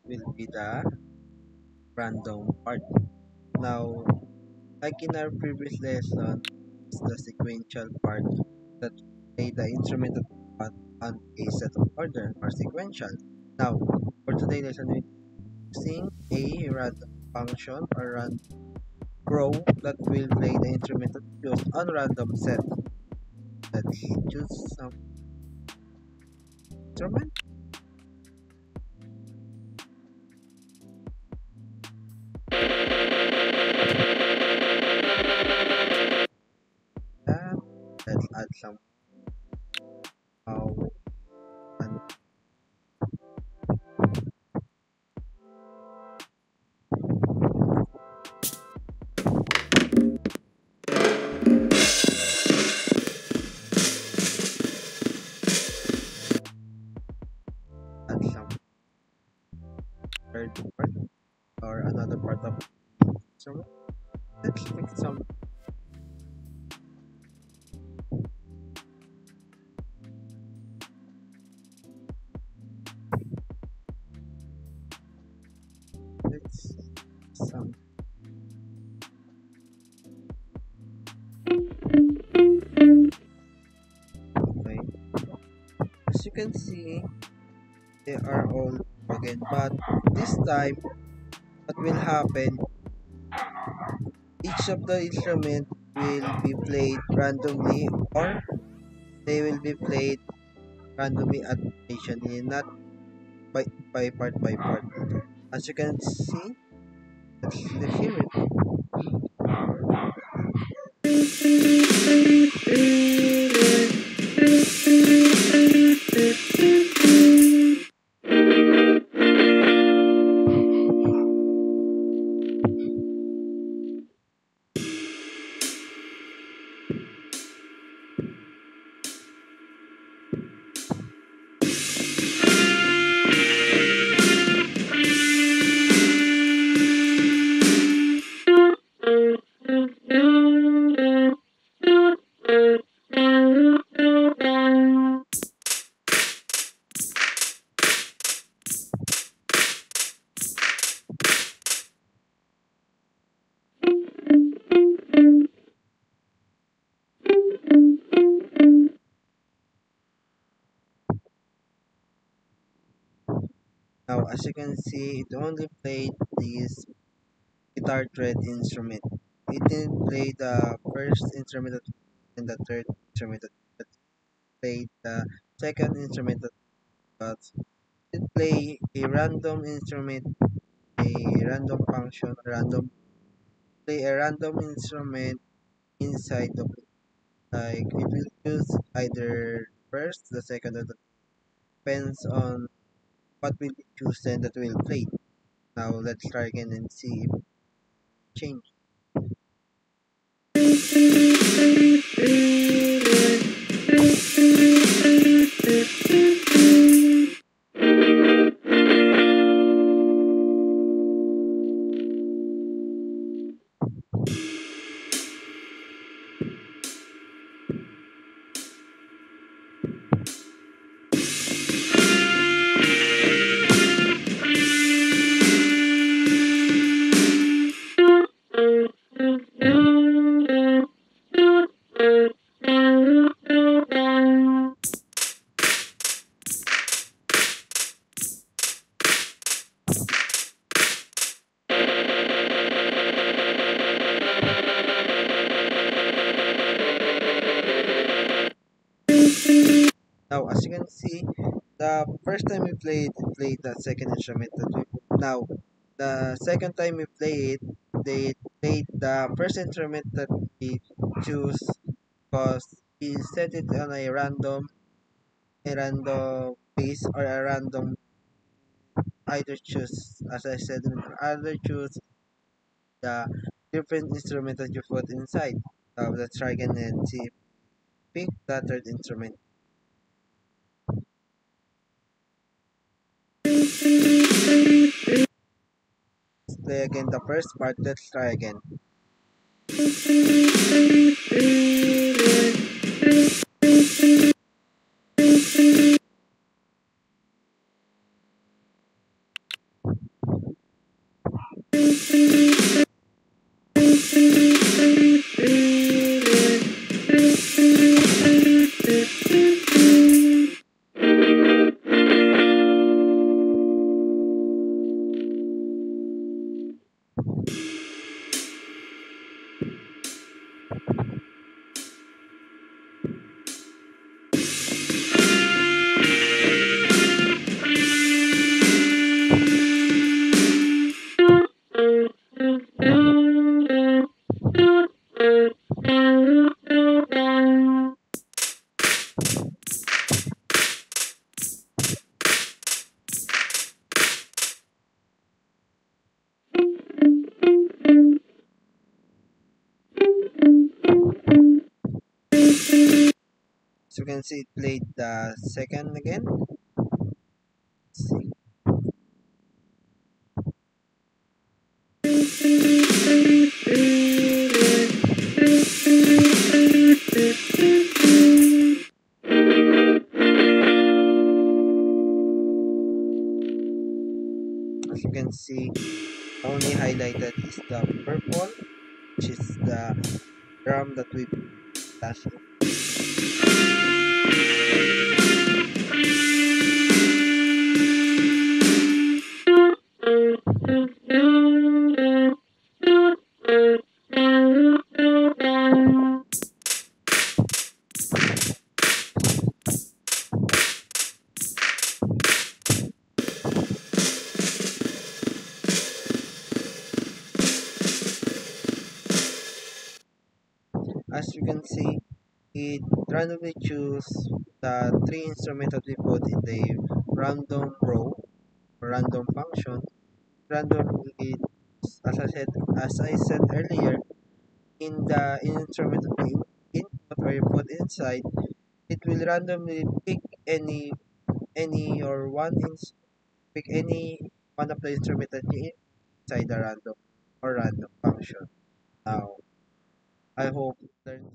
will be the random part. Now, like in our previous lesson, it's the sequential part that play the instrumental part on a set of order or sequential. Now, for today's lesson, we're using a random function or random row that will play the instrumental cues on random set. Let's choose some instrument. And let's add some uh, and add some third part or another part of instrument. Let's pick some. Let's some. Okay. As you can see, they are all again, but this time, what will happen? Each of the instrument will be played randomly, or they will be played randomly at initially, not by part. As you can see, let's hear it. Now, as you can see, it only played this guitar thread instrument. It didn't play the first instrument and the third instrument. It played the second instrument, but it play a random instrument, a random function, random play a random instrument inside of it. Like it will choose either first, the second, or the depends on what will be chosen that will play. Now let's try again and see if it change. Now as you can see, the first time we played the second instrument that we now the second time we play it, they played the first instrument that we choose because we set it on a random piece or a random either choose as I said either choose the different instrument that you put inside. Let's try again and see pick the third instrument. Let's play again the first part. Let's try again. can see, it played the second again. Let's see. As you can see, only highlighted is the purple, which is the drum that we flash. As you can see, it randomly choose the three instruments that we put in the random row or random function. Randomly, as I said earlier, in the instrument that we input or you put inside, it will randomly pick any or pick any one of the instrument that you inside the random or random function. Now, I hope you learned